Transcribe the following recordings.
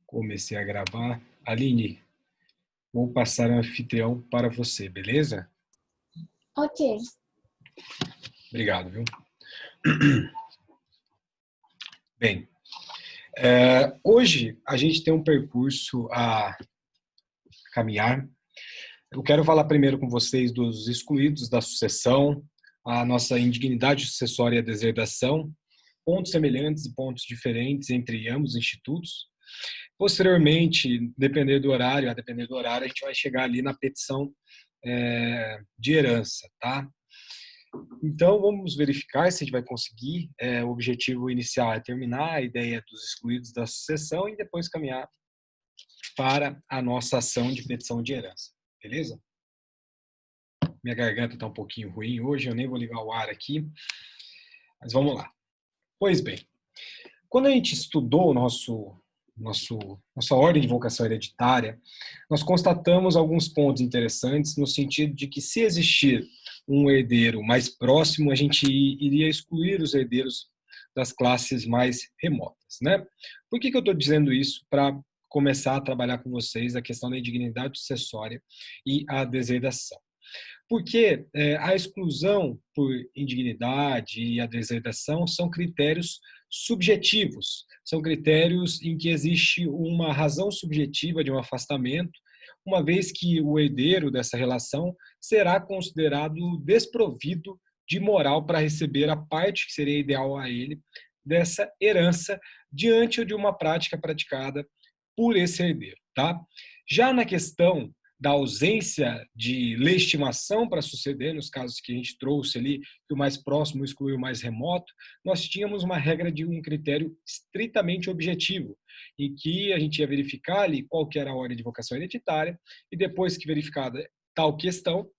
Comecei a gravar. Aline, vou passar o anfitrião para você, beleza? Ok. Obrigado, viu? Bem, hoje a gente tem um percurso a caminhar. Eu quero falar primeiro com vocês dos excluídos da sucessão, a nossa indignidade sucessória e a deserdação, pontos semelhantes e pontos diferentes entre ambos os institutos. Posteriormente, a depender do horário, a gente vai chegar ali na petição de herança, tá? Então, vamos verificar se a gente vai conseguir. O objetivo inicial é terminar a ideia dos excluídos da sucessão e depois caminhar para a nossa ação de petição de herança, beleza? Minha garganta está um pouquinho ruim hoje, eu nem vou ligar o ar aqui, mas vamos lá. Pois bem, quando a gente estudou nossa ordem de vocação hereditária, nós constatamos alguns pontos interessantes no sentido de que, se existir um herdeiro mais próximo, a gente iria excluir os herdeiros das classes mais remotas, né? Por que eu estou dizendo isso? Para começar a trabalhar com vocês a questão da indignidade sucessória e a deserdação. Porque a exclusão por indignidade e a deserdação são critérios subjetivos, são critérios em que existe uma razão subjetiva de um afastamento, uma vez que o herdeiro dessa relação será considerado desprovido de moral para receber a parte que seria ideal a ele dessa herança diante de uma prática praticada por esse herdeiro, tá? Já na questão da ausência de legitimação para suceder, nos casos que a gente trouxe ali, que o mais próximo exclui o mais remoto, nós tínhamos uma regra de um critério estritamente objetivo, em que a gente ia verificar ali qual que era a ordem de vocação hereditária, e depois que verificada tal questão,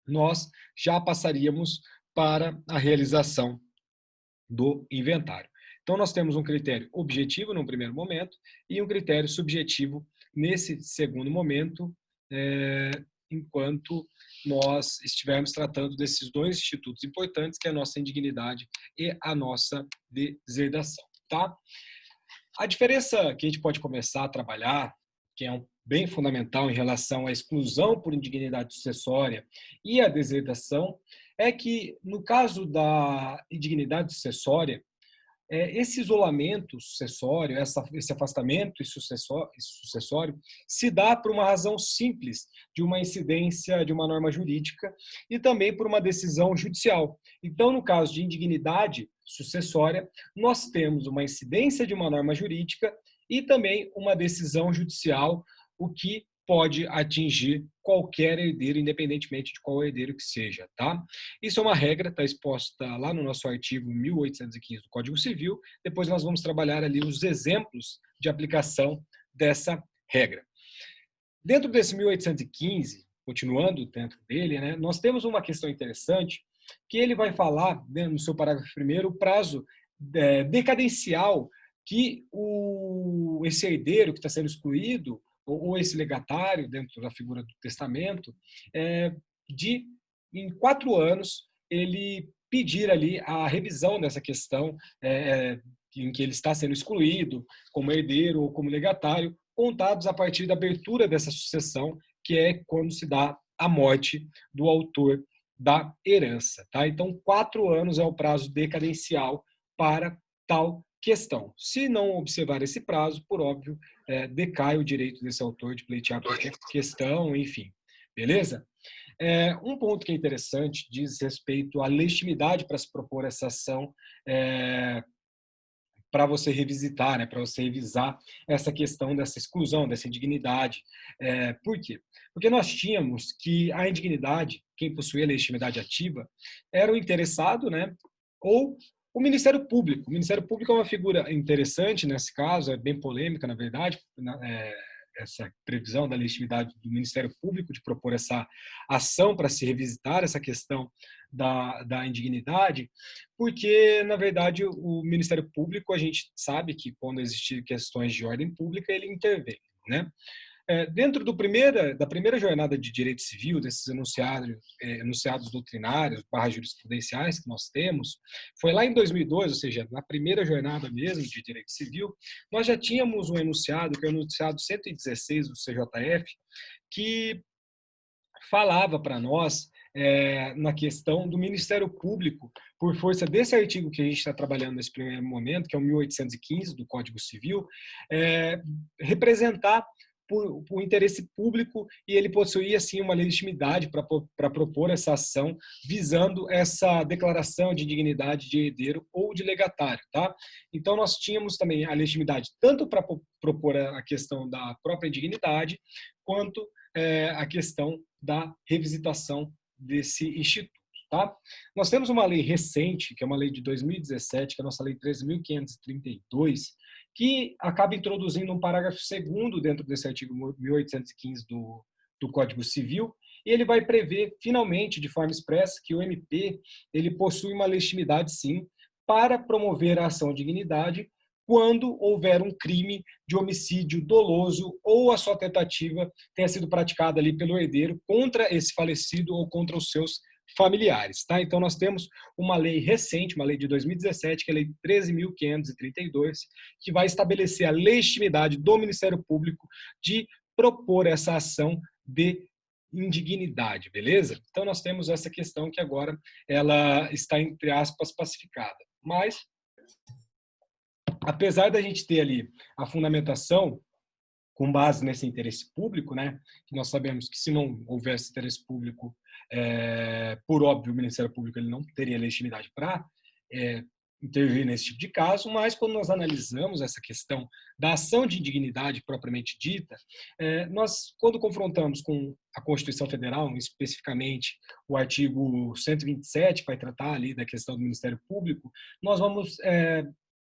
nós já passaríamos para a realização do inventário. Então, nós temos um critério objetivo no primeiro momento e um critério subjetivo nesse segundo momento, enquanto nós estivermos tratando desses dois institutos importantes, que é a nossa indignidade e a nossa deserdação, tá? A diferença que a gente pode começar a trabalhar, que é bem fundamental em relação à exclusão por indignidade sucessória e a deserdação, é que, no caso da indignidade sucessória, esse isolamento sucessório, esse afastamento sucessório, se dá por uma razão simples de uma incidência de uma norma jurídica e também por uma decisão judicial. Então, no caso de indignidade sucessória, nós temos uma incidência de uma norma jurídica e também uma decisão judicial, o que pode atingir qualquer herdeiro, independentemente de qual herdeiro que seja, tá? Isso é uma regra, está exposta lá no nosso artigo 1815 do Código Civil. Depois nós vamos trabalhar ali os exemplos de aplicação dessa regra. Dentro desse 1815, continuando dentro dele, né, nós temos uma questão interessante, que ele vai falar, no seu parágrafo primeiro, o prazo decadencial que esse herdeiro que está sendo excluído, ou esse legatário dentro da figura do testamento, em 4 anos, ele pedir ali a revisão dessa questão em que ele está sendo excluído como herdeiro ou como legatário, contados a partir da abertura dessa sucessão, que é quando se dá a morte do autor da herança, tá? Então, 4 anos é o prazo decadencial para tal questão. Se não observar esse prazo, por óbvio, decai o direito desse autor de pleitear qualquer questão, enfim. Beleza? Um ponto que é interessante diz respeito à legitimidade para se propor essa ação, para você revisitar, né, para você revisar essa questão dessa exclusão, dessa indignidade. Por quê? Porque nós tínhamos que a indignidade, quem possuía a legitimidade ativa, era o interessado, né, ou o Ministério Público. O Ministério Público é uma figura interessante nesse caso, é bem polêmica, na verdade, essa previsão da legitimidade do Ministério Público de propor essa ação para se revisitar essa questão da indignidade, porque, na verdade, o Ministério Público, a gente sabe que, quando existir questões de ordem pública, ele intervém, né? Dentro da primeira jornada de direito civil, desses enunciados doutrinários, jurisprudenciais que nós temos, foi lá em 2002, ou seja, na primeira jornada mesmo de direito civil, nós já tínhamos um enunciado, que é o enunciado 116 do CJF, que falava para nós na questão do Ministério Público, por força desse artigo que a gente está trabalhando nesse primeiro momento, que é o 1815 do Código Civil, representar o interesse público, e ele possuía, assim, uma legitimidade para propor essa ação visando essa declaração de dignidade de herdeiro ou de legatário, tá? Então, nós tínhamos também a legitimidade tanto para propor a questão da própria dignidade, quanto a questão da revisitação desse instituto. Tá? Nós temos uma lei recente, que é uma lei de 2017, que é a nossa Lei 13.532, que acaba introduzindo um parágrafo 2º dentro desse artigo 1815 do Código Civil, e ele vai prever, finalmente, de forma expressa, que o MP ele possui uma legitimidade, sim, para promover a ação de dignidade quando houver um crime de homicídio doloso ou a sua tentativa tenha sido praticada ali pelo herdeiro contra esse falecido ou contra os seus familiares. Tá? Então, nós temos uma lei recente, uma lei de 2017, que é a Lei 13.532, que vai estabelecer a legitimidade do Ministério Público de propor essa ação de indignidade, beleza? Então, nós temos essa questão que agora ela está, entre aspas, pacificada. Mas, apesar da gente ter ali a fundamentação com base nesse interesse público, né, que nós sabemos que se não houvesse interesse público, por óbvio, o Ministério Público ele não teria legitimidade para intervir nesse tipo de caso, mas quando nós analisamos essa questão da ação de indignidade propriamente dita, nós, quando confrontamos com a Constituição Federal, especificamente o artigo 127, que vai tratar ali da questão do Ministério Público, nós vamos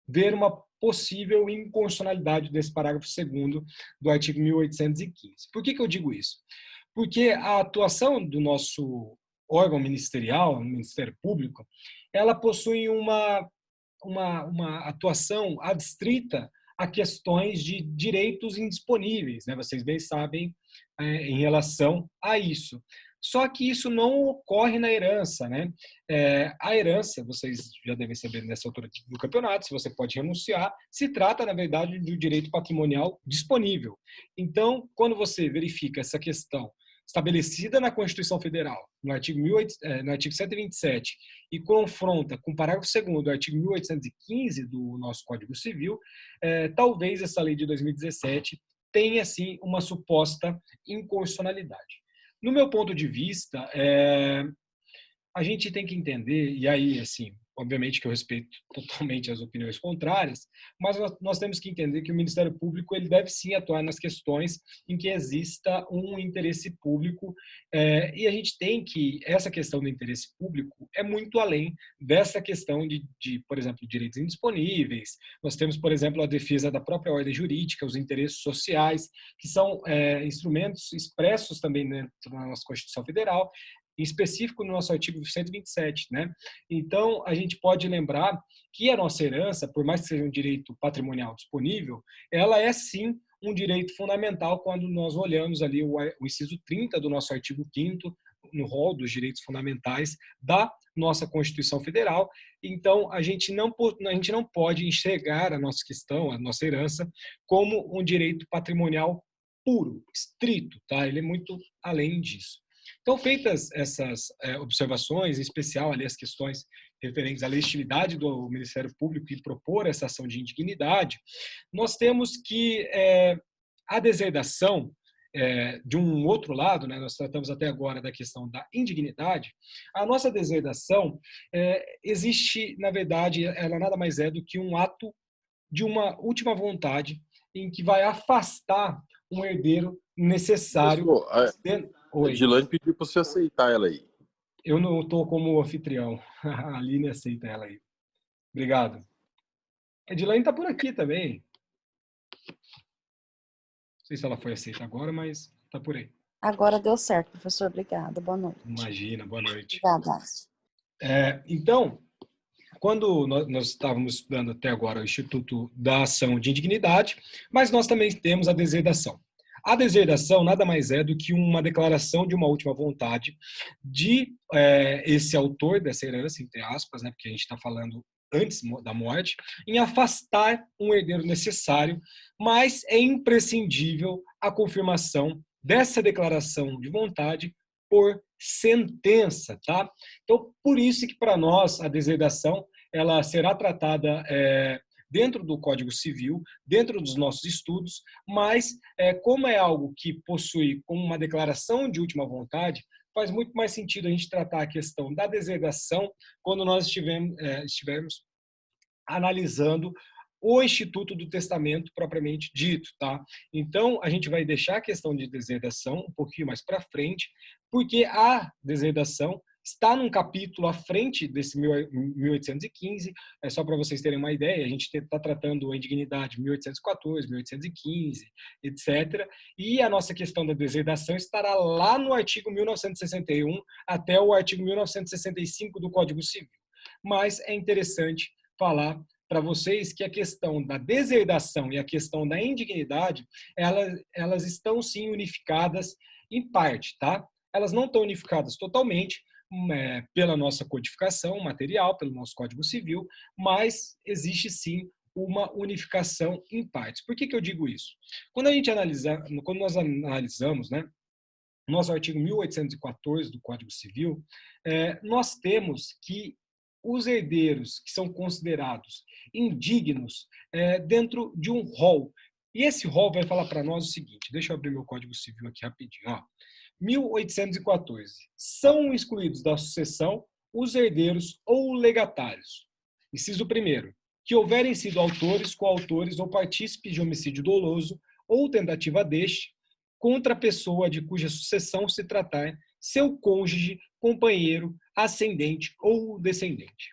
ver uma possível inconstitucionalidade desse parágrafo 2º do artigo 1815. Por que eu digo isso? Porque a atuação do nosso órgão ministerial, o Ministério Público, ela possui uma atuação adstrita a questões de direitos indisponíveis, né? Vocês bem sabem em relação a isso. Só que isso não ocorre na herança, né? A herança, vocês já devem saber nessa altura do campeonato, se você pode renunciar, se trata, na verdade, do direito patrimonial disponível. Então, quando você verifica essa questão estabelecida na Constituição Federal, no artigo 127, e confronta com o parágrafo 2º do artigo 1815 do nosso Código Civil, talvez essa lei de 2017 tenha, sim, uma suposta inconstitucionalidade. No meu ponto de vista, a gente tem que entender, e aí, assim, obviamente que eu respeito totalmente as opiniões contrárias, mas nós temos que entender que o Ministério Público ele deve sim atuar nas questões em que exista um interesse público, e a gente tem que, essa questão do interesse público é muito além dessa questão de por exemplo, direitos indisponíveis. Nós temos, por exemplo, a defesa da própria ordem jurídica, os interesses sociais, que são instrumentos expressos também dentro da nossa Constituição Federal, em específico no nosso artigo 127, né? Então, a gente pode lembrar que a nossa herança, por mais que seja um direito patrimonial disponível, ela é sim um direito fundamental quando nós olhamos ali o inciso 30 do nosso artigo 5º, no rol dos direitos fundamentais da nossa Constituição Federal. Então, a gente não pode enxergar a nossa questão, a nossa herança, como um direito patrimonial puro, estrito, tá? Ele é muito além disso. Então, feitas essas observações, em especial ali as questões referentes à legitimidade do Ministério Público e propor essa ação de indignidade, nós temos que a deserdação, de um outro lado, né, nós tratamos até agora da questão da indignidade, a nossa deserdação existe, na verdade, ela nada mais é do que um ato de uma última vontade em que vai afastar um herdeiro necessário. A Edilane pediu para você aceitar ela aí. Eu não estou como anfitrião. A Aline aceita ela aí. Obrigado. A Edilane está por aqui também. Não sei se ela foi aceita agora, mas está por aí. Agora deu certo, professor. Obrigada. Boa noite. Imagina, boa noite. Obrigada. Então, quando nós estávamos estudando até agora o Instituto da Ação de Indignidade, mas nós também temos a deserdação. A deserdação nada mais é do que uma declaração de uma última vontade de esse autor dessa herança, entre aspas, né, porque a gente está falando antes da morte, em afastar um herdeiro necessário, mas é imprescindível a confirmação dessa declaração de vontade por sentença, tá? Então, por isso que para nós a deserdação ela será tratada dentro do Código Civil, dentro dos nossos estudos, mas como é algo que possui como uma declaração de última vontade, faz muito mais sentido a gente tratar a questão da deserdação quando nós estivermos analisando o Instituto do Testamento propriamente dito, tá? Então, a gente vai deixar a questão de deserdação um pouquinho mais para frente, porque a deserdação está num capítulo à frente desse 1815, é só para vocês terem uma ideia, a gente está tratando a indignidade 1814, 1815, etc. E a nossa questão da deserdação estará lá no artigo 1961 até o artigo 1965 do Código Civil. Mas é interessante falar para vocês que a questão da deserdação e a questão da indignidade, elas estão sim unificadas em parte, tá? Elas não estão unificadas totalmente pela nossa codificação material, pelo nosso Código Civil, mas existe sim uma unificação em partes. Por que eu digo isso? Quando nós analisamos, né, nosso artigo 1814 do Código Civil, nós temos que os herdeiros que são considerados indignos dentro de um rol. E esse rol vai falar para nós o seguinte, deixa eu abrir meu Código Civil aqui rapidinho. Ó. 1814. São excluídos da sucessão os herdeiros ou legatários. Inciso 1º. Que houverem sido autores, coautores ou partícipes de homicídio doloso ou tentativa deste, contra a pessoa de cuja sucessão se tratar, seu cônjuge, companheiro, ascendente ou descendente.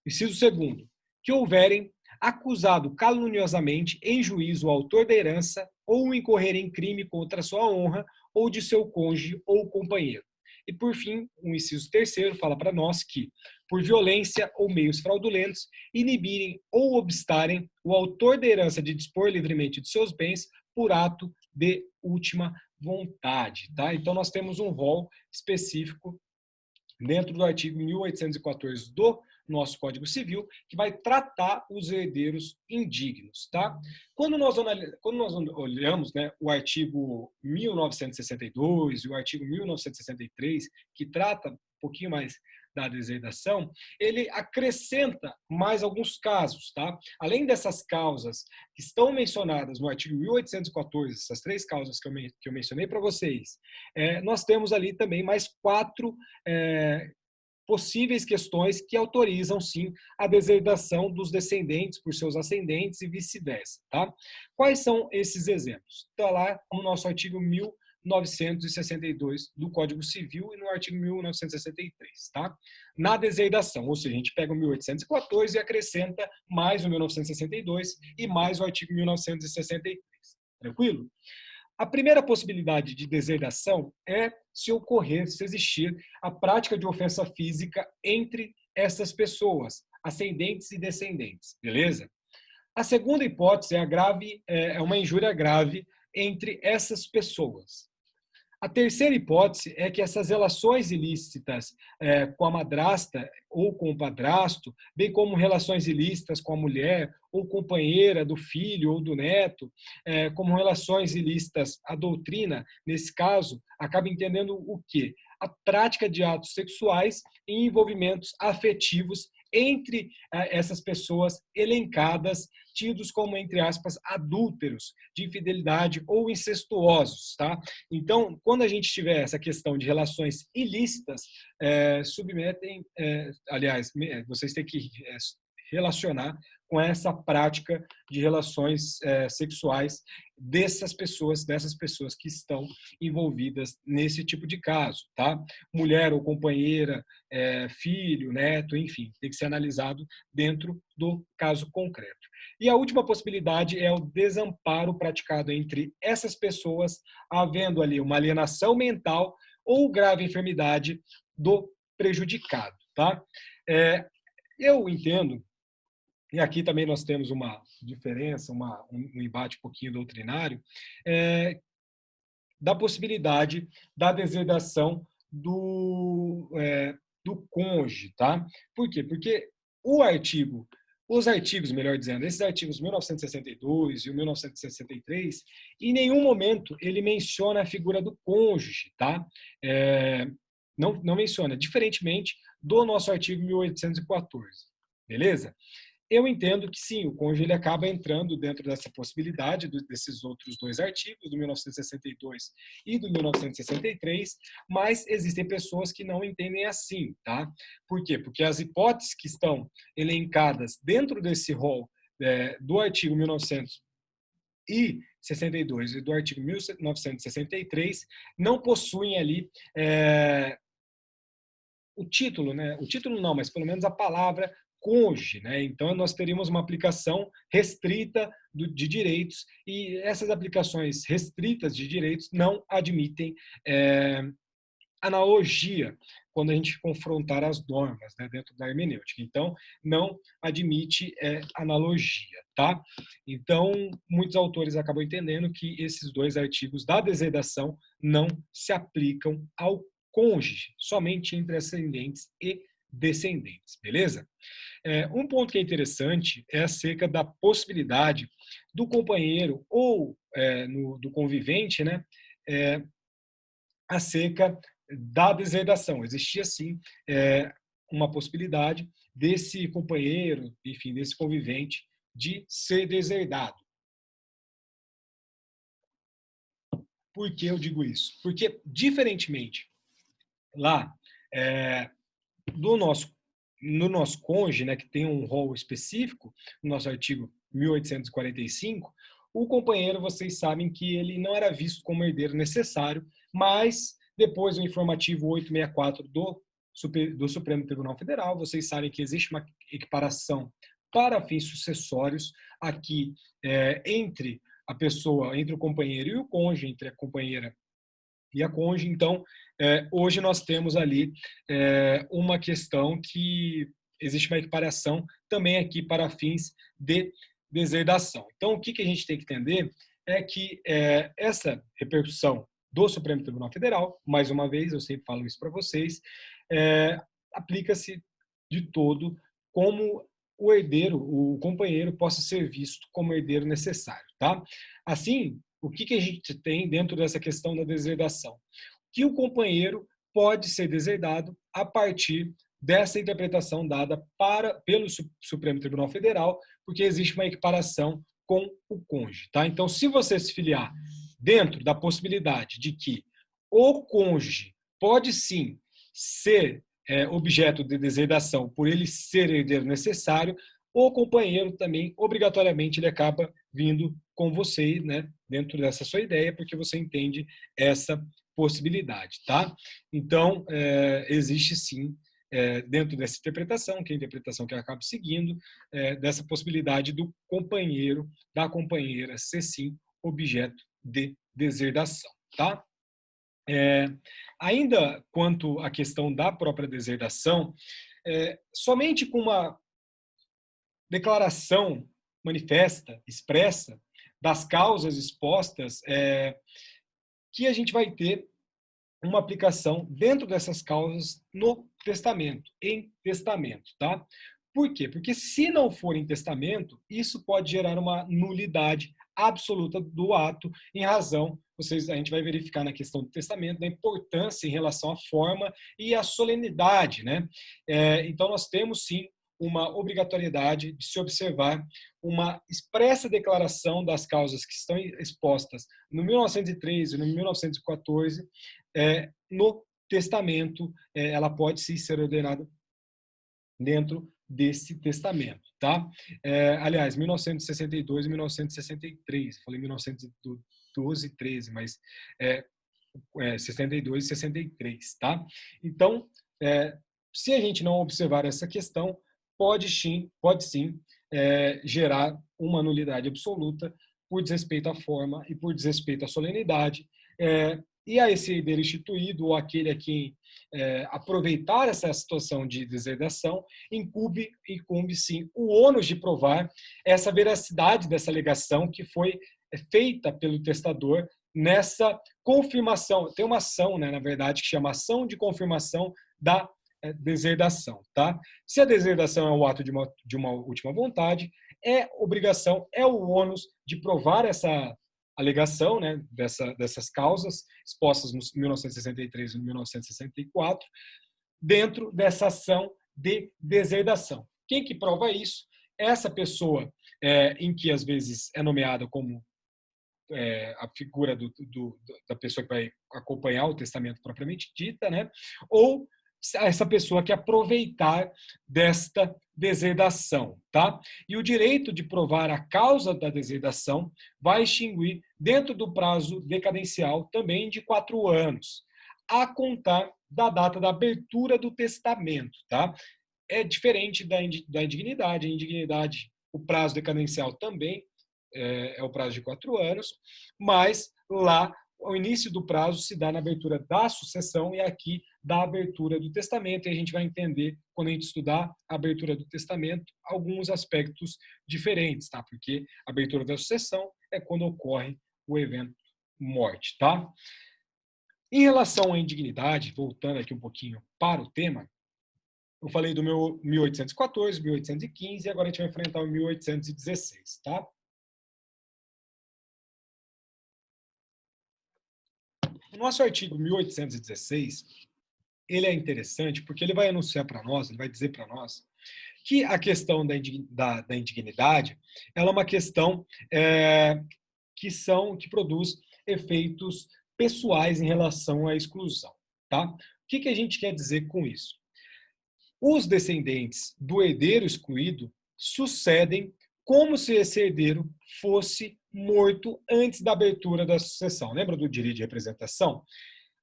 Inciso 2º. Que houverem acusado caluniosamente em juízo o autor da herança ou incorrer em crime contra sua honra ou de seu cônjuge ou companheiro. E, por fim, o inciso 3º fala para nós que, por violência ou meios fraudulentos, inibirem ou obstarem o autor da herança de dispor livremente de seus bens por ato de última vontade. Tá? Então, nós temos um rol específico dentro do artigo 1814 do nosso Código Civil, que vai tratar os herdeiros indignos. Tá? Quando nós olhamos, né, o artigo 1962 e o artigo 1963, que trata um pouquinho mais da deserdação, ele acrescenta mais alguns casos. Tá? Além dessas causas que estão mencionadas no artigo 1814, essas 3 causas que eu mencionei para vocês, nós temos ali também mais 4 possíveis questões que autorizam, sim, a deserdação dos descendentes por seus ascendentes e vice-versa. Tá? Quais são esses exemplos? Está lá no nosso artigo 1962 do Código Civil e no artigo 1963. Tá? Na deserdação, ou seja, a gente pega o 1814 e acrescenta mais o 1962 e mais o artigo 1963. Tranquilo? A primeira possibilidade de deserdação é se existir a prática de ofensa física entre essas pessoas, ascendentes e descendentes, beleza? A segunda hipótese é uma injúria grave entre essas pessoas. A terceira hipótese é que essas relações ilícitas com a madrasta ou com o padrasto, bem como relações ilícitas com a mulher ou companheira do filho ou do neto, como relações ilícitas à doutrina, nesse caso, acaba entendendo o quê? A prática de atos sexuais e envolvimentos afetivos entre essas pessoas elencadas, tidos como, entre aspas, adúlteros de infidelidade ou incestuosos. Tá? Então, quando a gente tiver essa questão de relações ilícitas, vocês têm que relacionar com essa prática de relações sexuais dessas pessoas que estão envolvidas nesse tipo de caso, tá? Mulher ou companheira, filho, neto, enfim, tem que ser analisado dentro do caso concreto. E a última possibilidade é o desamparo praticado entre essas pessoas, havendo ali uma alienação mental ou grave enfermidade do prejudicado, tá? Eu entendo. E aqui também nós temos uma diferença, um embate um pouquinho doutrinário, da possibilidade da deserdação do cônjuge, tá? Por quê? Porque os artigos, melhor dizendo, esses artigos 1962 e o 1963, em nenhum momento ele menciona a figura do cônjuge, tá? Não menciona, diferentemente do nosso artigo 1814, beleza? Eu entendo que sim, o cônjuge ele acaba entrando dentro dessa possibilidade desses outros dois artigos, do 1962 e do 1963, mas existem pessoas que não entendem assim, tá? Por quê? Porque as hipóteses que estão elencadas dentro desse rol do artigo 1962 e do artigo 1963 não possuem ali o título, né? O título não, mas pelo menos a palavra cônjuge, né? Então nós teríamos uma aplicação restrita de direitos e essas aplicações restritas de direitos não admitem analogia quando a gente confrontar as normas, né, dentro da hermenêutica. Então não admite analogia, tá? Então muitos autores acabam entendendo que esses dois artigos da deserdação não se aplicam ao cônjuge, somente entre ascendentes e descendentes, beleza? Um ponto que é interessante é acerca da possibilidade do companheiro ou do convivente, né, acerca da deserdação. Existia, sim, uma possibilidade desse companheiro, enfim, desse convivente, de ser deserdado. Por que eu digo isso? Porque, diferentemente lá no nosso cônjuge, né, que tem um rol específico, no nosso artigo 1845, o companheiro, vocês sabem que ele não era visto como herdeiro necessário, mas depois do informativo 864 do Supremo Tribunal Federal, vocês sabem que existe uma equiparação para fins sucessórios aqui entre a pessoa, entre o companheiro e o cônjuge, entre a companheira e a cônjuge. Então, hoje nós temos ali uma questão que existe uma equiparação também aqui para fins de deserdação. Então, o que a gente tem que entender é que essa repercussão do Supremo Tribunal Federal, mais uma vez, eu sempre falo isso para vocês, aplica-se de todo como o herdeiro, o companheiro, possa ser visto como herdeiro necessário, tá? Assim, o que a gente tem dentro dessa questão da deserdação? Que o companheiro pode ser deserdado a partir dessa interpretação dada pelo Supremo Tribunal Federal, porque existe uma equiparação com o cônjuge, tá? Então, se você se filiar dentro da possibilidade de que o cônjuge pode sim ser objeto de deserdação por ele ser herdeiro necessário, o companheiro também, obrigatoriamente, ele acaba vindo com você, né, dentro dessa sua ideia, porque você entende essa possibilidade, tá? Então, existe sim, dentro dessa interpretação, que é a interpretação que eu acabo seguindo, dessa possibilidade do companheiro, da companheira ser sim objeto de deserdação, tá? Ainda quanto à questão da própria deserdação, somente com uma declaração manifesta, expressa, das causas expostas, que a gente vai ter uma aplicação dentro dessas causas no testamento, em testamento, tá? Por quê? Porque se não for em testamento, isso pode gerar uma nulidade absoluta do ato em razão, a gente vai verificar na questão do testamento, da importância em relação à forma e à solenidade, né? Então, nós temos, sim, uma obrigatoriedade de se observar uma expressa declaração das causas que estão expostas no 1913 e no 1914, no testamento, ela pode sim ser ordenada dentro desse testamento, tá? Aliás, 1962 e 1963, falei 1912 e 13, mas 62 e 63, tá? Então, se a gente não observar essa questão, pode sim gerar uma nulidade absoluta por desrespeito à forma e por desrespeito à solenidade, e a esse herdeiro instituído, ou aquele a quem aproveitar essa situação de deserdação, incumbe sim o ônus de provar essa veracidade dessa alegação que foi feita pelo testador nessa confirmação. Tem uma ação, né, na verdade, que chama ação de confirmação da deserdação. Tá? Se a deserdação é o ato de uma última vontade, é obrigação, é o ônus de provar essa alegação, né, dessas causas expostas nos 1963 e 1964, dentro dessa ação de deserdação. Quem que prova isso? Essa pessoa em que às vezes é nomeada como a figura da pessoa que vai acompanhar o testamento propriamente dita, né? Ou essa pessoa que aproveitar desta deserdação, tá? E o direito de provar a causa da deserdação vai extinguir dentro do prazo decadencial também de 4 anos, a contar da data da abertura do testamento, tá? É diferente da indignidade. A indignidade, o prazo decadencial também é o prazo de 4 anos, mas lá o início do prazo se dá na abertura da sucessão e aqui da abertura do testamento. E a gente vai entender, quando a gente estudar a abertura do testamento, alguns aspectos diferentes, tá? Porque a abertura da sucessão é quando ocorre o evento morte, tá? Em relação à indignidade, voltando aqui um pouquinho para o tema, eu falei do meu 1814, 1815 e agora a gente vai enfrentar o 1816, tá? O nosso artigo 1816, ele é interessante porque ele vai anunciar para nós, ele vai dizer para nós que a questão da indignidade ela é uma questão que produz efeitos pessoais em relação à exclusão. Tá? O que a gente quer dizer com isso? Os descendentes do herdeiro excluído sucedem como se esse herdeiro fosse morto antes da abertura da sucessão. Lembra do direito de representação?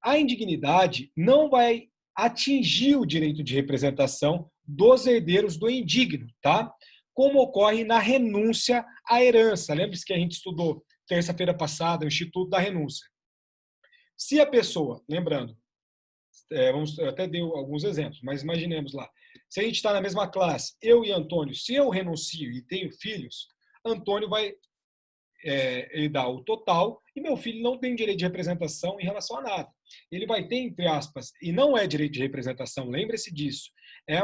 A indignidade não vai atingir o direito de representação dos herdeiros do indigno, tá? Como ocorre na renúncia à herança. Lembre-se que a gente estudou terça-feira passada o Instituto da Renúncia. Se a pessoa, lembrando, eu até dei alguns exemplos, mas imaginemos lá, se a gente está na mesma classe, eu e Antônio, se eu renuncio e tenho filhos, Antônio vai herdar o total e meu filho não tem direito de representação em relação a nada. Ele vai ter, entre aspas, e não é direito de representação, lembre-se disso, é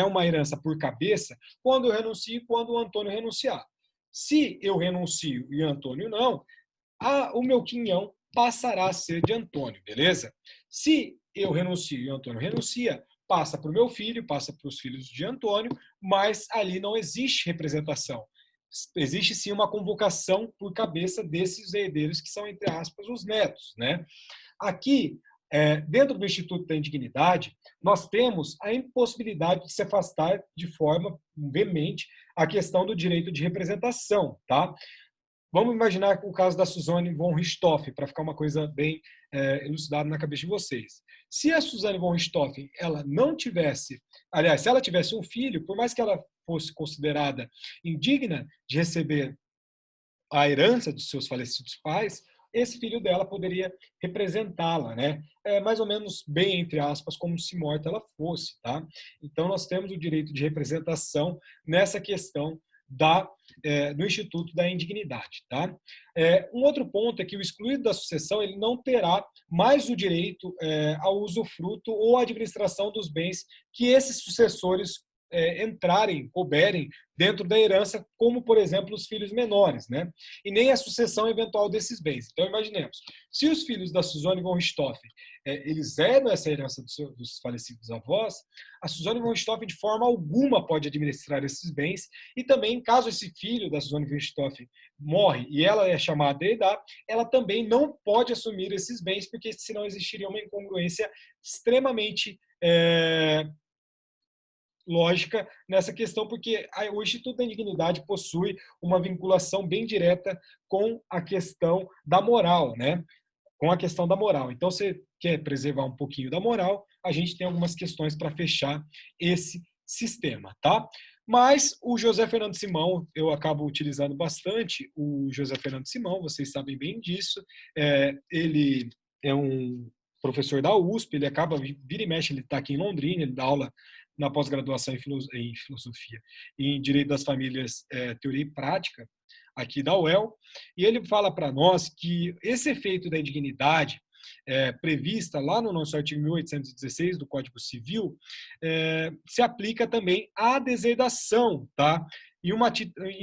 uma herança por cabeça quando eu renuncio e quando o Antônio renunciar. Se eu renuncio e o Antônio não, o meu quinhão passará a ser de Antônio, beleza? Se eu renuncio e o Antônio renuncia, passa para o meu filho, passa para os filhos de Antônio, mas ali não existe representação. Existe sim uma convocação por cabeça desses herdeiros que são, entre aspas, os netos, né? Aqui, dentro do Instituto da Indignidade, nós temos a impossibilidade de se afastar de forma veemente a questão do direito de representação, tá? Vamos imaginar o caso da Suzane von Richthofen, para ficar uma coisa bem elucidada na cabeça de vocês. Se a Suzane von Richthofen, ela não tivesse, aliás, se ela tivesse um filho, por mais que ela fosse considerada indigna de receber a herança dos seus falecidos pais, esse filho dela poderia representá-la, né? Mais ou menos bem, entre aspas, como se morta ela fosse, tá? Então, nós temos o direito de representação nessa questão do Instituto da Indignidade. Tá? Um outro ponto é que o excluído da sucessão ele não terá mais o direito ao usufruto ou à administração dos bens que esses sucessores couberem dentro da herança, como, por exemplo, os filhos menores, né? E nem a sucessão eventual desses bens. Então, imaginemos, se os filhos da Suzane von Richthofen eles herdam essa herança dos falecidos avós, a Suzane von Richthofen, de forma alguma, pode administrar esses bens, e também, caso esse filho da Suzane von Richthofen morre e ela é chamada a herdar, ela também não pode assumir esses bens, porque senão existiria uma incongruência extremamente lógica nessa questão, porque o Instituto da Indignidade possui uma vinculação bem direta com a questão da moral, né? Com a questão da moral. Então, você quer preservar um pouquinho da moral, a gente tem algumas questões para fechar esse sistema, tá? Mas o José Fernando Simão, eu acabo utilizando bastante o José Fernando Simão, vocês sabem bem disso. Ele é um professor da USP, ele acaba, vira e mexe, ele está aqui em Londrina, ele dá aula na pós-graduação em filosofia e em direito das famílias, teoria e prática. aqui da UEL, e ele fala para nós que esse efeito da indignidade prevista lá no nosso artigo 1816 do Código Civil se aplica também à deserdação, tá? Em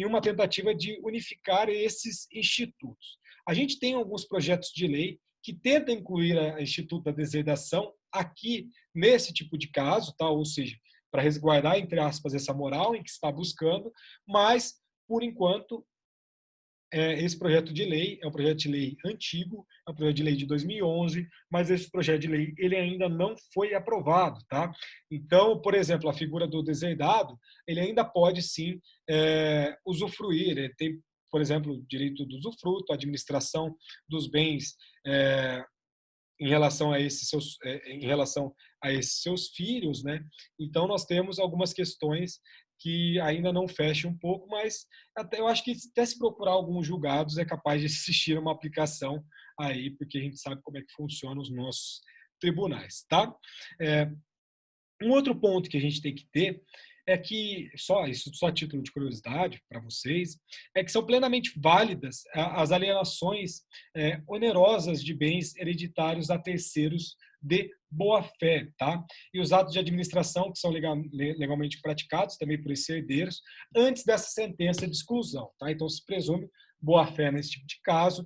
uma tentativa de unificar esses institutos. A gente tem alguns projetos de lei que tentam incluir o Instituto da Deserdação aqui nesse tipo de caso, tá? Ou seja, para resguardar, entre aspas, essa moral em que está buscando, mas, por enquanto, esse projeto de lei é um projeto de lei antigo, é um projeto de lei de 2011, mas esse projeto de lei ele ainda não foi aprovado, tá? Então, por exemplo, a figura do deserdado, ele ainda pode sim usufruir, ele tem, por exemplo, o direito do usufruto, a administração dos bens em relação a esses seus filhos, né? Então nós temos algumas questões que ainda não fecham um pouco, mas até, eu acho que até se procurar alguns julgados é capaz de existir uma aplicação aí, porque a gente sabe como é que funcionam os nossos tribunais, tá? Um outro ponto que a gente tem que ter é que, isso só a título de curiosidade para vocês, é que são plenamente válidas as alienações onerosas de bens hereditários a terceiros de boa-fé, tá? E os atos de administração que são legalmente praticados também por esses herdeiros antes dessa sentença de exclusão, tá? Então se presume boa-fé nesse tipo de caso,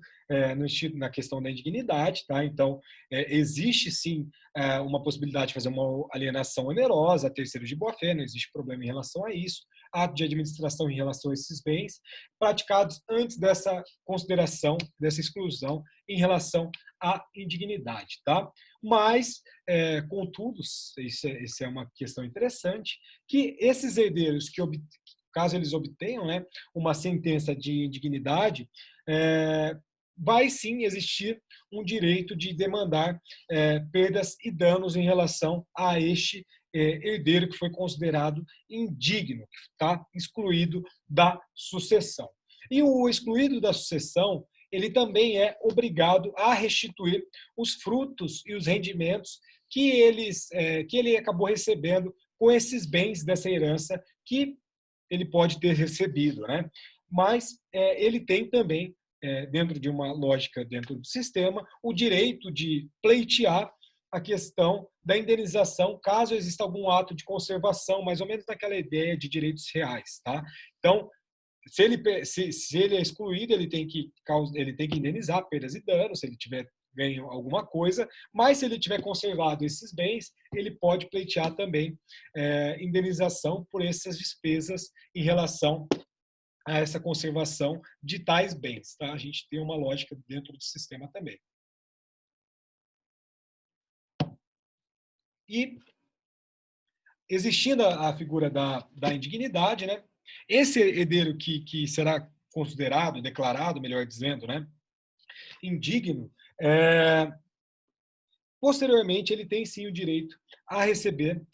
na questão da indignidade, tá? Então existe sim uma possibilidade de fazer uma alienação onerosa a terceiros de boa-fé, não existe problema em relação a isso, ato de administração em relação a esses bens, praticados antes dessa consideração, dessa exclusão em relação à indignidade, tá? Mas, contudo, isso é uma questão interessante, que esses herdeiros caso eles obtenham, né, uma sentença de indignidade, vai sim existir um direito de demandar perdas e danos em relação a este herdeiro que foi considerado indigno, que está excluído da sucessão. E o excluído da sucessão, ele também é obrigado a restituir os frutos e os rendimentos que ele acabou recebendo com esses bens dessa herança que ele pode ter recebido, né? Mas ele tem também, dentro de uma lógica dentro do sistema, o direito de pleitear a questão da indenização caso exista algum ato de conservação, mais ou menos naquela ideia de direitos reais, tá? Então, se ele é excluído, ele tem que indenizar perdas e danos, se ele tiver ganho alguma coisa, mas se ele tiver conservado esses bens, ele pode pleitear também indenização por essas despesas em relação a essa conservação de tais bens. Tá? A gente tem uma lógica dentro do sistema também. E existindo a figura da indignidade, né? Esse herdeiro que será considerado, declarado, melhor dizendo, né, indigno, posteriormente ele tem sim o direito a receber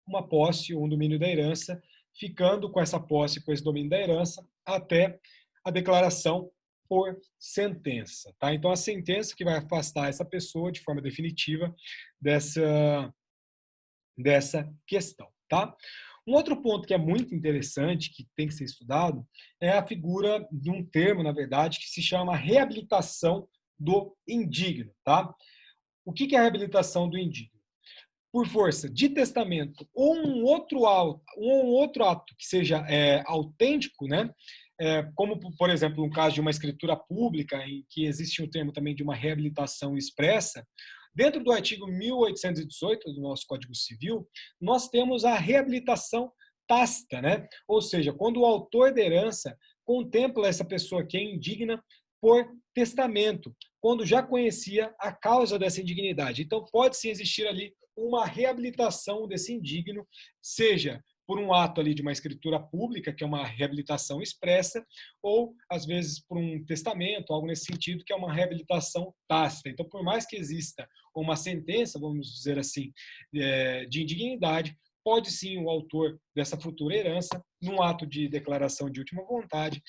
uma posse ou um domínio da herança, ficando com essa posse, com esse domínio da herança, até a declaração por sentença. Tá? Então, a sentença que vai afastar essa pessoa de forma definitiva dessa questão. Tá? Um outro ponto que é muito interessante, que tem que ser estudado, é a figura de um termo, na verdade, que se chama reabilitação do indigno. Tá? O que é a reabilitação do indigno? Por força de testamento ou um outro ato que seja autêntico, né? Como, por exemplo, no caso de uma escritura pública, em que existe um termo também de uma reabilitação expressa, dentro do artigo 1818 do nosso Código Civil, nós temos a reabilitação tácita, né? Ou seja, quando o autor da herança contempla essa pessoa que é indigna por testamento, quando já conhecia a causa dessa indignidade. Então, pode sim existir ali uma reabilitação desse indigno, seja por um ato ali de uma escritura pública, que é uma reabilitação expressa, ou, às vezes, por um testamento, algo nesse sentido, que é uma reabilitação tácita. Então, por mais que exista uma sentença, vamos dizer assim, de indignidade, pode sim o autor dessa futura herança, num ato de declaração de última vontade,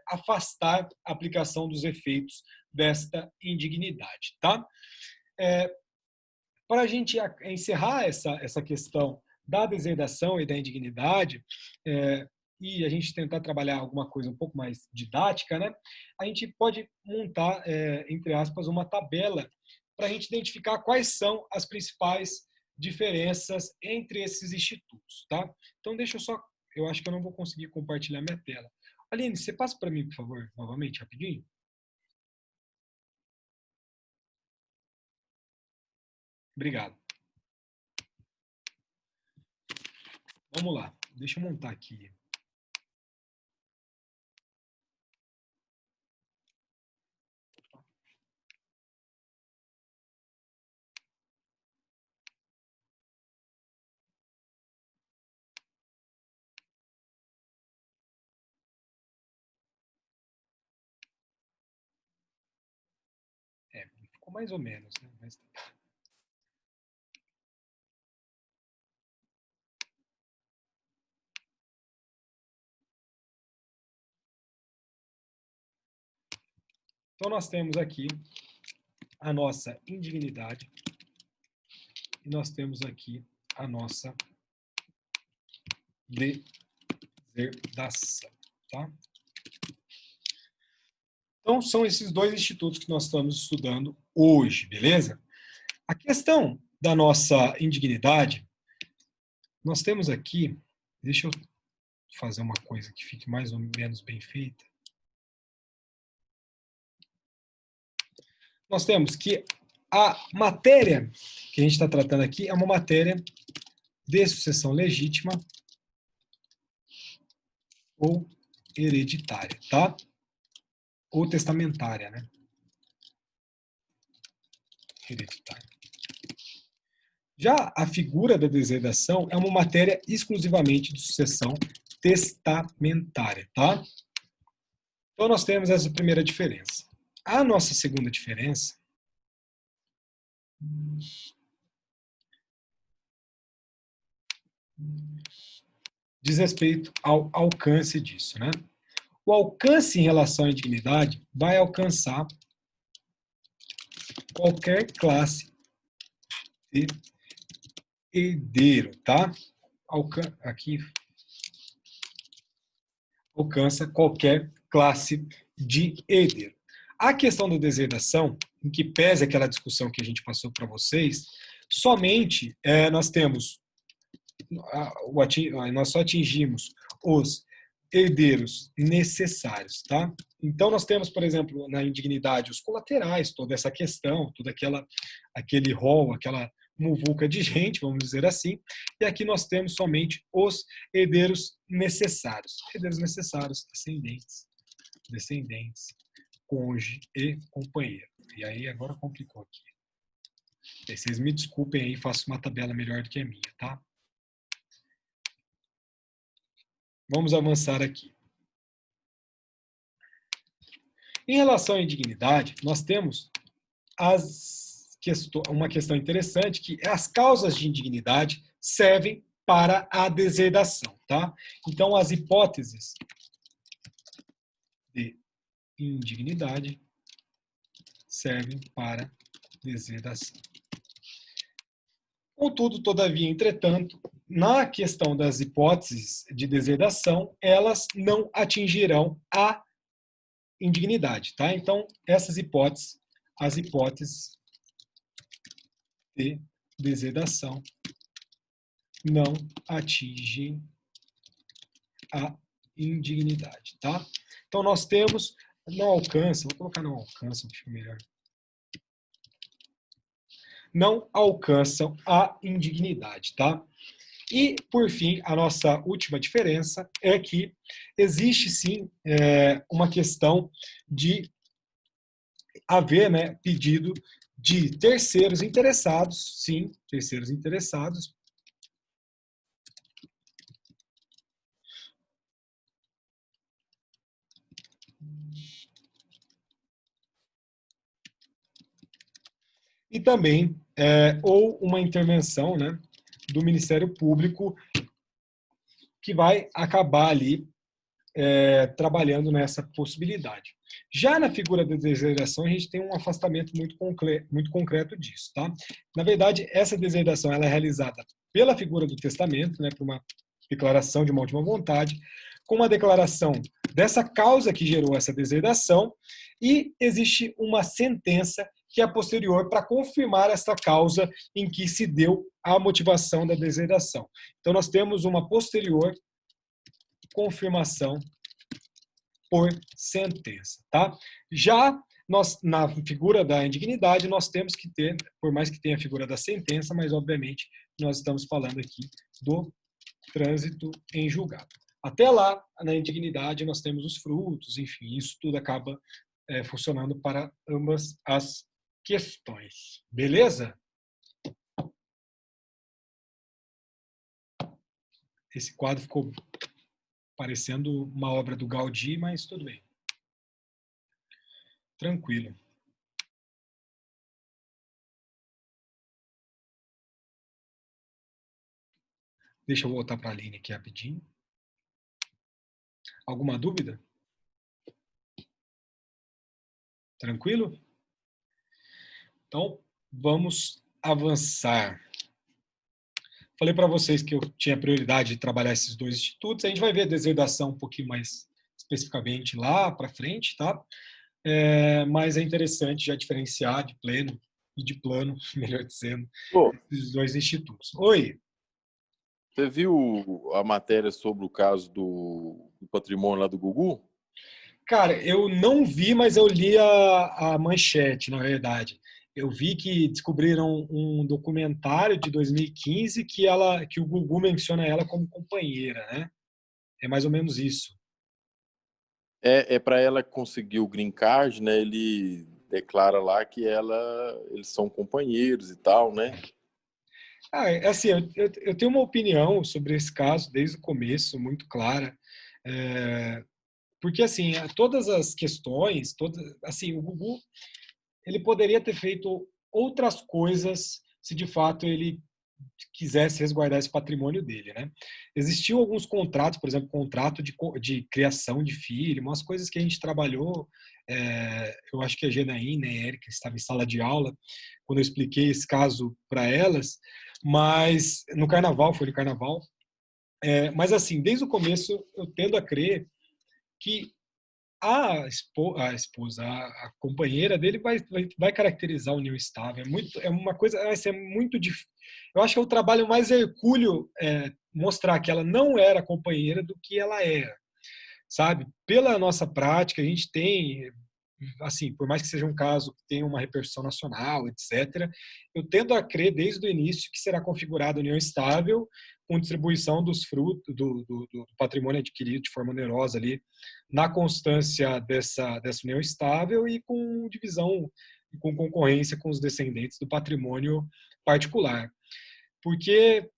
afastar a aplicação dos efeitos desta indignidade. Tá? Para a gente encerrar essa questão da deserdação e da indignidade, e a gente tentar trabalhar alguma coisa um pouco mais didática, né, a gente pode montar, entre aspas, uma tabela para a gente identificar quais são as principais diferenças entre esses institutos, tá? Então, eu acho que eu não vou conseguir compartilhar minha tela. Aline, você passa para mim, por favor, novamente, rapidinho? Obrigado. Vamos lá, deixa eu montar aqui. Ficou mais ou menos, né? Mas... Então, nós temos aqui a nossa indignidade e nós temos aqui a nossa deserdação, tá? Então, são esses dois institutos que nós estamos estudando hoje, beleza? A questão da nossa indignidade, nós temos aqui, deixa eu fazer uma coisa que fique mais ou menos bem feita. Nós temos que a matéria que a gente está tratando aqui é uma matéria de sucessão legítima ou hereditária, tá? Ou testamentária, né? Hereditária. Já a figura da deserdação é uma matéria exclusivamente de sucessão testamentária, tá? Então, nós temos essa primeira diferença. A nossa segunda diferença diz respeito ao alcance disso, né? O alcance em relação à indignidade vai alcançar qualquer classe de herdeiro, tá? Aqui alcança qualquer classe de herdeiro. A questão da deserdação, em que pese aquela discussão que a gente passou para vocês, somente nós temos, nós só atingimos os herdeiros necessários, tá? Então nós temos, por exemplo, na indignidade, os colaterais, toda essa questão, todo aquele rol, aquela muvuca de gente, vamos dizer assim, e aqui nós temos somente os herdeiros necessários. Herdeiros necessários, descendentes, cônjuge e companheiro. E aí agora complicou aqui. E aí, vocês me desculpem aí, faço uma tabela melhor do que a minha, tá? Vamos avançar aqui. Em relação à indignidade, nós temos uma questão interessante, que as causas de indignidade servem para a deserdação, tá? Então, as hipóteses de indignidade servem para deserdação. Contudo, todavia, entretanto, na questão das hipóteses de deserdação, elas não atingirão a indignidade, tá? Então, essas hipóteses, as hipóteses de deserdação não atingem a indignidade, tá? Então, nós temos, não alcançam, vou colocar não alcançam, que fica melhor. Não alcançam a indignidade, tá? E, por fim, a nossa última diferença é que existe, sim, uma questão de haver, né, pedido de terceiros interessados, sim, terceiros interessados, e também ou uma intervenção, né, do Ministério Público que vai acabar ali trabalhando nessa possibilidade. Já na figura da deserdação, a gente tem um afastamento muito concreto disso, tá? Na verdade, essa deserdação ela é realizada pela figura do testamento, né, por uma declaração de uma última vontade, com uma declaração dessa causa que gerou essa deserdação, e existe uma sentença que é posterior para confirmar essa causa em que se deu a motivação da deserdação. Então, nós temos uma posterior confirmação por sentença, tá? Já nós, na figura da indignidade, nós temos que ter, por mais que tenha a figura da sentença, mas obviamente nós estamos falando aqui do trânsito em julgado. Até lá, na indignidade, nós temos os frutos, enfim, isso tudo acaba funcionando para ambas as questões. Beleza? Esse quadro ficou parecendo uma obra do Gaudí, mas tudo bem. Tranquilo. Deixa eu voltar para a linha aqui rapidinho. Alguma dúvida? Tranquilo? Então, vamos avançar. Falei para vocês que eu tinha prioridade de trabalhar esses dois institutos. A gente vai ver a deserdação um pouquinho mais especificamente lá para frente, tá? Mas é interessante já diferenciar de pleno e de plano, melhor dizendo, esses dois institutos. Oi. Você viu a matéria sobre o caso do patrimônio lá do Gugu? Cara, eu não vi, mas eu li a manchete, na verdade. Eu vi que descobriram um documentário de 2015 que o Gugu menciona ela como companheira, né? É mais ou menos isso. É para ela conseguir o green card, né? Ele declara lá que eles são companheiros e tal, né? Assim, eu tenho uma opinião sobre esse caso desde o começo, muito clara. Porque, assim, todas as questões, assim, o Gugu, ele poderia ter feito outras coisas se de fato ele quisesse resguardar esse patrimônio dele, né? Existiam alguns contratos, por exemplo, contrato de criação de filho, umas coisas que a gente trabalhou, eu acho que a Janaína e a Érica estavam em sala de aula, quando eu expliquei esse caso para elas, mas no carnaval, foi no carnaval, mas assim, desde o começo eu tendo a crer que a esposa, a companheira dele vai caracterizar a união estável. É uma coisa, vai ser muito difícil. Eu acho que é o trabalho mais hercúleo mostrar que ela não era companheira do que ela era, sabe? Pela nossa prática, a gente tem, assim, por mais que seja um caso que tenha uma repercussão nacional, etc., eu tendo a crer desde o início que será configurada a união estável com distribuição dos frutos do patrimônio adquirido de forma onerosa ali na constância dessa união estável e com divisão, com concorrência com os descendentes do patrimônio particular. Porque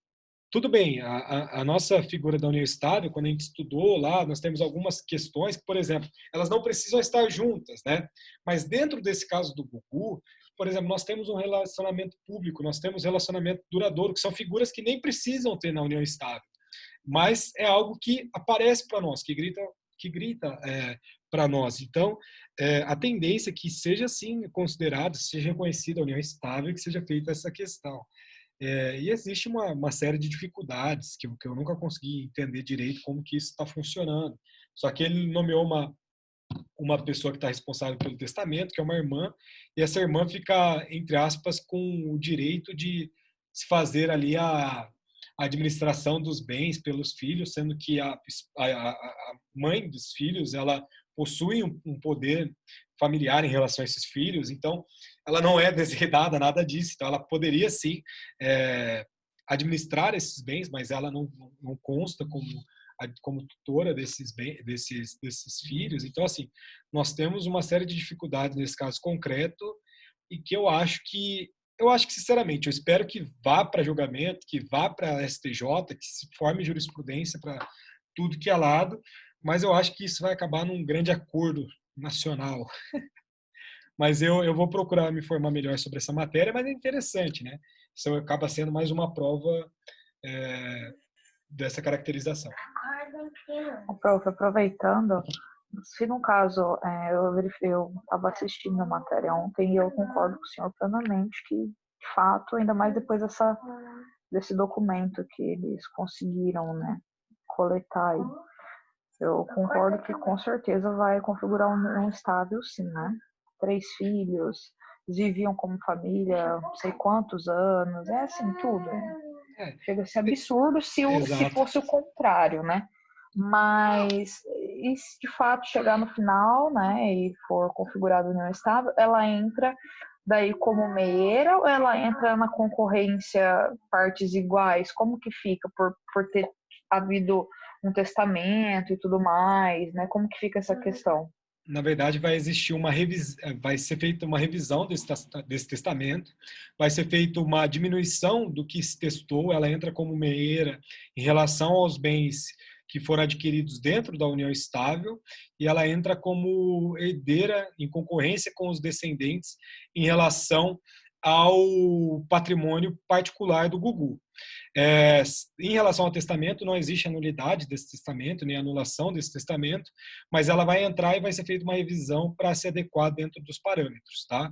tudo bem, a nossa figura da união estável, quando a gente estudou lá, nós temos algumas questões que, por exemplo, elas não precisam estar juntas, né? Mas dentro desse caso do Gugu, por exemplo, nós temos um relacionamento público, nós temos relacionamento duradouro, que são figuras que nem precisam ter na união estável. Mas é algo que aparece para nós, que grita para nós. Então, a tendência é que seja assim considerado, seja reconhecida a união estável, que seja feita essa questão. E existe uma série de dificuldades que eu nunca consegui entender direito como que isso está funcionando. Só que ele nomeou uma pessoa que está responsável pelo testamento, que é uma irmã, e essa irmã fica, entre aspas, com o direito de se fazer ali a administração dos bens pelos filhos, sendo que a mãe dos filhos, ela possui um poder familiar em relação a esses filhos, então ela não é deserdada, nada disso, então ela poderia sim administrar esses bens, mas ela não consta como tutora desses filhos. Então, assim, nós temos uma série de dificuldades nesse caso concreto e que sinceramente, eu espero que vá para julgamento, que vá para a STJ, que se forme jurisprudência para tudo que é lado, mas eu acho que isso vai acabar num grande acordo nacional. Mas eu vou procurar me informar melhor sobre essa matéria, mas é interessante, né? Isso acaba sendo mais uma prova dessa caracterização. Prof, aproveitando, se no caso eu estava assistindo a matéria ontem e eu concordo com o senhor plenamente que, de fato, ainda mais depois desse documento que eles conseguiram, né, coletar aí, Eu concordo que com certeza vai configurar um estável, sim, né? 3 filhos, viviam como família, não sei quantos anos, é assim, tudo. É, Chega a ser absurdo se exato. fosse o contrário, né? Mas e se de fato chegar no final, né, e for configurada a união estável, ela entra daí como meieira ou ela entra na concorrência partes iguais? Como que fica por ter havido um testamento e tudo mais, né? Como que fica essa questão? Na verdade, vai ser feita uma revisão desse testamento, vai ser feita uma diminuição do que se testou, ela entra como meieira em relação aos bens que foram adquiridos dentro da união estável, e ela entra como herdeira em concorrência com os descendentes em relação ao patrimônio particular do Gugu. Em relação ao testamento, não existe anulidade desse testamento, nem anulação desse testamento, mas ela vai entrar e vai ser feita uma revisão para se adequar dentro dos parâmetros, tá?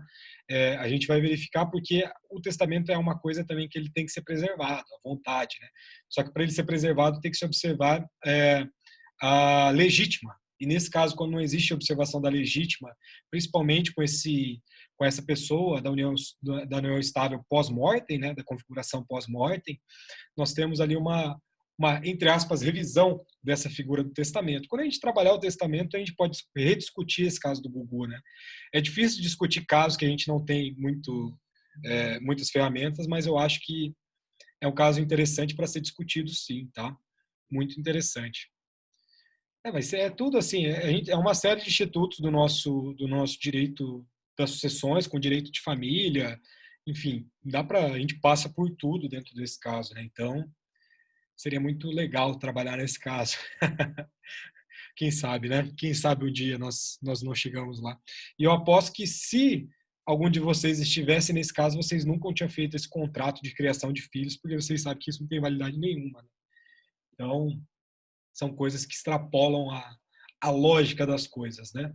A gente vai verificar porque o testamento é uma coisa também que ele tem que ser preservado, à vontade, né? Só que para ele ser preservado tem que se observar a legítima. E nesse caso, quando não existe observação da legítima, principalmente com essa pessoa da união estável pós-mortem, né, da configuração pós-mortem, nós temos ali uma, entre aspas, revisão dessa figura do testamento. Quando a gente trabalhar o testamento, a gente pode rediscutir esse caso do Gugu, né? É difícil discutir casos que a gente não tem muitas ferramentas, mas eu acho que é um caso interessante para ser discutido, sim, tá? Muito interessante. Mas é tudo assim, é uma série de institutos do nosso direito das sucessões, com direito de família, enfim, a gente passa por tudo dentro desse caso, né? Então, seria muito legal trabalhar nesse caso. Quem sabe, né? Quem sabe um dia nós não chegamos lá. E eu aposto que se algum de vocês estivesse nesse caso, vocês nunca tinham feito esse contrato de criação de filhos, porque vocês sabem que isso não tem validade nenhuma, né? Então, são coisas que extrapolam a lógica das coisas, né?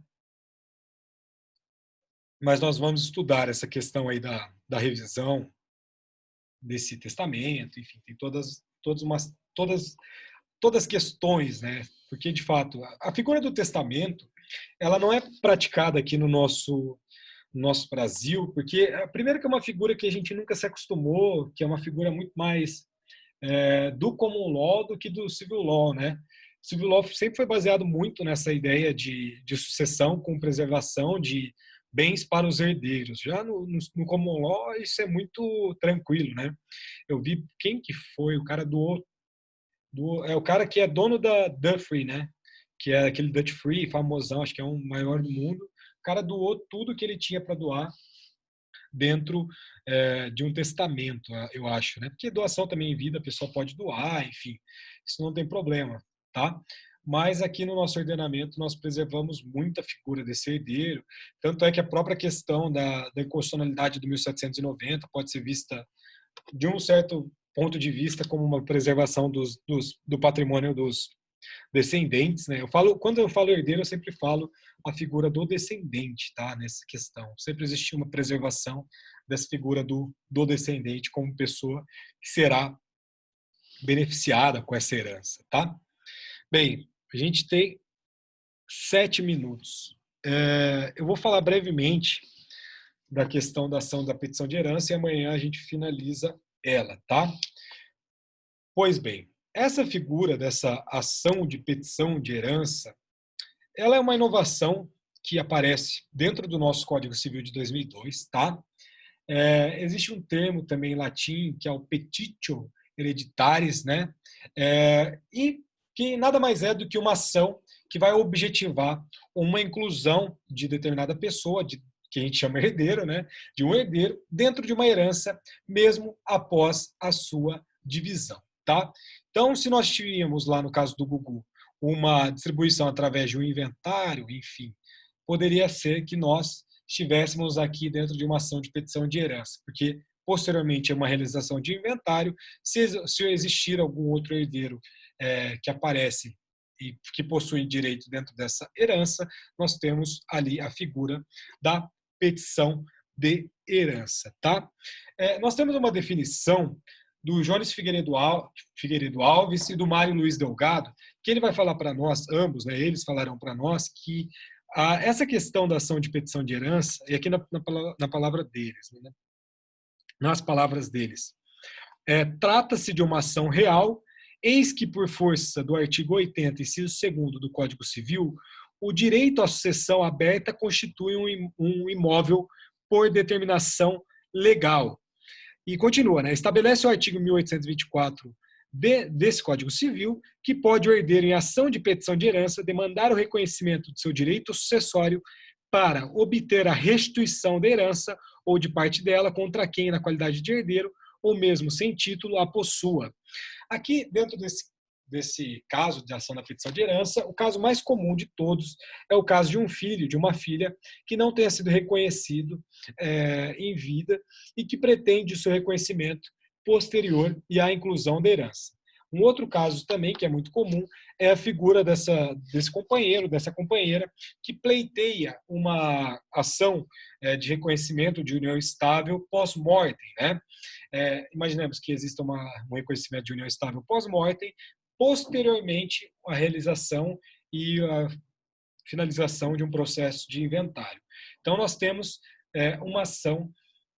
Mas nós vamos estudar essa questão aí da revisão desse testamento, enfim, tem todas as questões, né? Porque, de fato, a figura do testamento, ela não é praticada aqui no nosso Brasil, porque, primeiro, que é uma figura que a gente nunca se acostumou, que é uma figura muito mais do common law do que do civil law, né? O civil law sempre foi baseado muito nessa ideia de sucessão com preservação de bens para os herdeiros. Já no common law isso é muito tranquilo, né? Eu vi quem que foi o cara o cara que é dono da Dufry, né? Que é aquele Dutch Free famosão, acho que é o maior do mundo. O cara doou tudo que ele tinha para doar dentro de um testamento, eu acho, né? Porque doação também em vida, a pessoa pode doar, enfim, isso não tem problema, tá? Mas aqui no nosso ordenamento nós preservamos muito a figura desse herdeiro, tanto é que a própria questão da inconstitucionalidade do 1790 pode ser vista de um certo ponto de vista como uma preservação do patrimônio dos descendentes, né? Quando eu falo herdeiro, eu sempre falo a figura do descendente, tá? Nessa questão. Sempre existe uma preservação dessa figura do descendente como pessoa que será beneficiada com essa herança, tá? Bem, a gente tem 7 minutos. Eu vou falar brevemente da questão da ação da petição de herança e amanhã a gente finaliza ela, tá? Pois bem, essa figura dessa ação de petição de herança, ela é uma inovação que aparece dentro do nosso Código Civil de 2002, tá? Existe um termo também em latim que é o petitio hereditaris, né? E que nada mais é do que uma ação que vai objetivar uma inclusão de determinada pessoa, que a gente chama herdeiro, né? De um herdeiro dentro de uma herança, mesmo após a sua divisão, tá? Então, se nós tivéssemos lá no caso do Gugu uma distribuição através de um inventário, enfim, poderia ser que nós estivéssemos aqui dentro de uma ação de petição de herança, porque posteriormente é uma realização de inventário, se existir algum outro herdeiro que aparece e que possui direito dentro dessa herança, nós temos ali a figura da petição de herança, tá? Nós temos uma definição do Jones Figueiredo Alves e do Mário Luiz Delgado, que ele vai falar para nós, ambos, né, eles falarão para nós que essa questão da ação de petição de herança, e aqui na palavra deles, né, nas palavras deles, trata-se de uma ação real, eis que por força do artigo 80, inciso 2º do Código Civil, o direito à sucessão aberta constitui um imóvel por determinação legal. E continua, né? Estabelece o artigo 1824 desse Código Civil que pode o herdeiro, em ação de petição de herança, demandar o reconhecimento de seu direito sucessório para obter a restituição da herança ou de parte dela contra quem, na qualidade de herdeiro, ou mesmo sem título, a possua. Aqui, dentro desse caso de ação da petição de herança, o caso mais comum de todos é o caso de um filho, de uma filha, que não tenha sido reconhecido em vida e que pretende o seu reconhecimento posterior e à inclusão da herança. Um outro caso também, que é muito comum, é a figura desse companheiro, dessa companheira, que pleiteia uma ação de reconhecimento de união estável pós-mortem, né? Imaginemos que exista um reconhecimento de união estável pós-mortem, posteriormente a realização e a finalização de um processo de inventário. Então, nós temos uma ação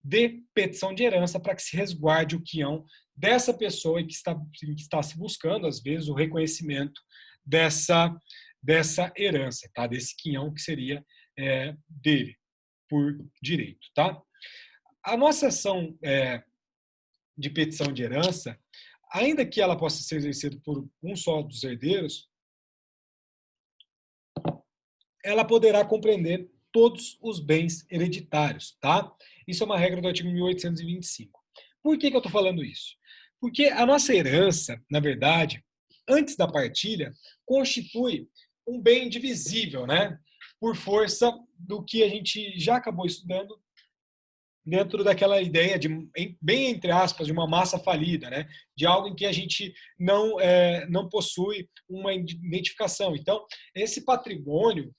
de petição de herança para que se resguarde o quião dessa pessoa que está se buscando, às vezes, o reconhecimento dessa herança, tá? Desse quião que seria dele, por direito. Tá? A nossa ação de petição de herança, ainda que ela possa ser exercida por um só dos herdeiros, ela poderá compreender todos os bens hereditários, tá? Isso é uma regra do artigo 1825. Por que eu estou falando isso? Porque a nossa herança, na verdade, antes da partilha, constitui um bem indivisível, né? Por força do que a gente já acabou estudando dentro daquela ideia de, bem entre aspas, de uma massa falida, né? De algo em que a gente não possui uma identificação. Então, esse patrimônio,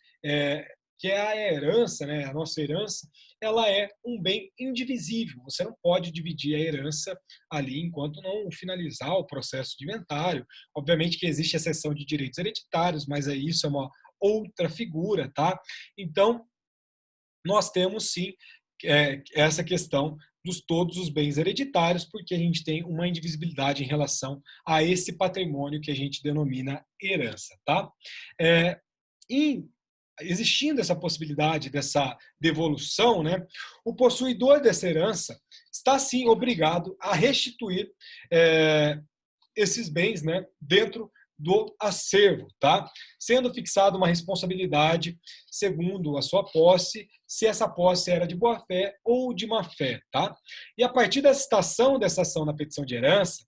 que é a herança, né? A nossa herança, ela é um bem indivisível. Você não pode dividir a herança ali enquanto não finalizar o processo de inventário. Obviamente que existe a exceção de direitos hereditários, mas aí isso é uma outra figura, tá? Então, nós temos sim essa questão dos todos os bens hereditários, porque a gente tem uma indivisibilidade em relação a esse patrimônio que a gente denomina herança, tá? E existindo essa possibilidade dessa devolução, né, o possuidor dessa herança está sim obrigado a restituir esses bens, né, dentro do acervo, tá? Sendo fixada uma responsabilidade segundo a sua posse, se essa posse era de boa-fé ou de má-fé, tá? E a partir da citação dessa ação na petição de herança,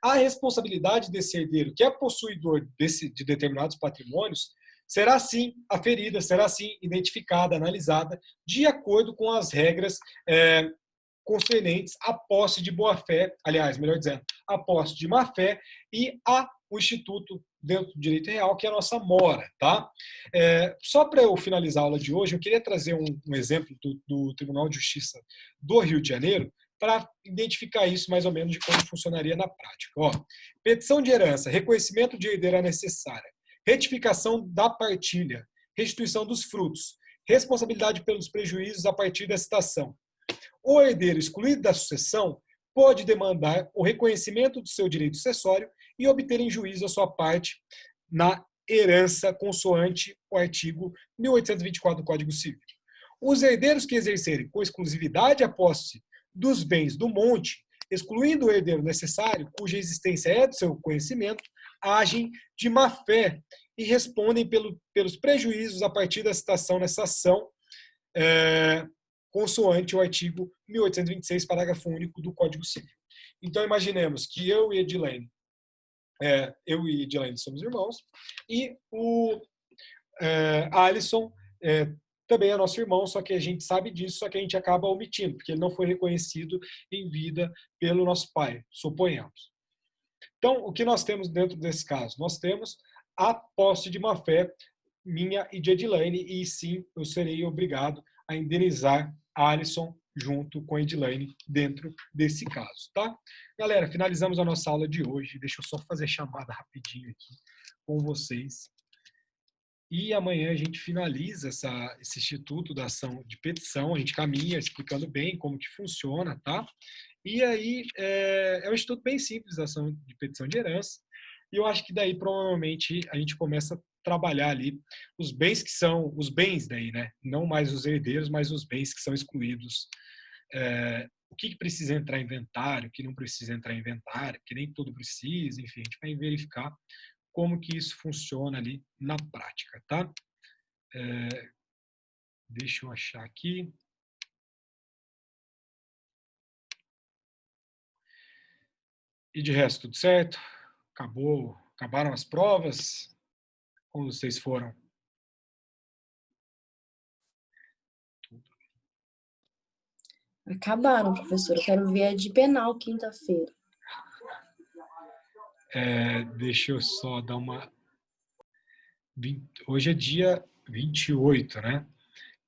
a responsabilidade desse herdeiro, que é possuidor de determinados patrimônios, será sim aferida, será sim identificada, analisada, de acordo com as regras concernentes à posse de boa-fé, aliás, melhor dizendo, à posse de má-fé e o instituto dentro do direito real, que é a nossa mora, tá? Só para eu finalizar a aula de hoje, eu queria trazer um exemplo do Tribunal de Justiça do Rio de Janeiro para identificar isso mais ou menos de como funcionaria na prática. Ó, petição de herança, reconhecimento de herdeira necessária, retificação da partilha, restituição dos frutos, responsabilidade pelos prejuízos a partir da citação. O herdeiro excluído da sucessão pode demandar o reconhecimento do seu direito sucessório e obter em juízo a sua parte na herança consoante o artigo 1824 do Código Civil. Os herdeiros que exercerem com exclusividade a posse dos bens do monte, excluindo o herdeiro necessário, cuja existência é do seu conhecimento, agem de má-fé e respondem pelos prejuízos a partir da citação nessa ação, consoante o artigo 1826, parágrafo único do Código Civil. Então, imaginemos que eu e Edilene somos irmãos, e o Alisson também é nosso irmão, só que a gente sabe disso, só que a gente acaba omitindo, porque ele não foi reconhecido em vida pelo nosso pai, suponhamos. Então, o que nós temos dentro desse caso? Nós temos a posse de má-fé minha e de Edilene, e sim, eu serei obrigado a indenizar Alisson junto com a Edilane dentro desse caso, tá? Galera, finalizamos a nossa aula de hoje. Deixa eu só fazer chamada rapidinho aqui com vocês. E amanhã a gente finaliza esse Instituto da Ação de Petição, a gente caminha explicando bem como que funciona, tá? E aí é um instituto bem simples da ação de petição de herança, e eu acho que daí provavelmente a gente começa a trabalhar ali os bens que são, os bens daí, né? Não mais os herdeiros, mas os bens que são excluídos. O que precisa entrar em inventário, o que não precisa entrar em inventário, que nem tudo precisa, enfim, a gente vai verificar como que isso funciona ali na prática, tá? Deixa eu achar aqui. E de resto, tudo certo? Acabaram as provas? Como vocês foram? Acabaram, professor. Eu quero ver a de penal quinta-feira. Deixa eu só dar uma... Hoje é dia 28, né?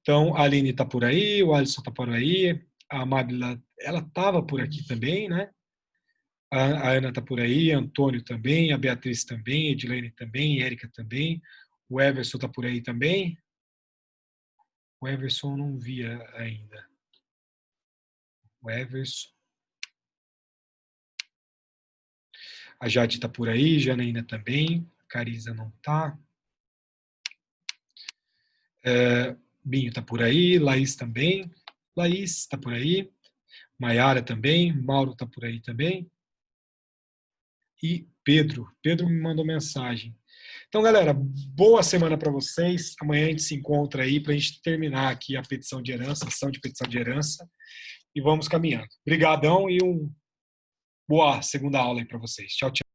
Então, a Aline está por aí, o Alisson está por aí, a Amabila, ela estava por aqui também, né? A Ana está por aí, Antônio também, a Beatriz também, a Edilene também, a Érica também, o Everson está por aí também. O Everson eu não via ainda. O Everson. A Jade está por aí, Janaína também, Carisa não está. Binho está por aí, Laís também. Laís está por aí. Maiara também, Mauro está por aí também. E Pedro me mandou mensagem. Então, galera, boa semana para vocês. Amanhã a gente se encontra aí para a gente terminar aqui a petição de herança, ação de petição de herança. E vamos caminhando. Obrigadão e boa segunda aula aí para vocês. Tchau, tchau.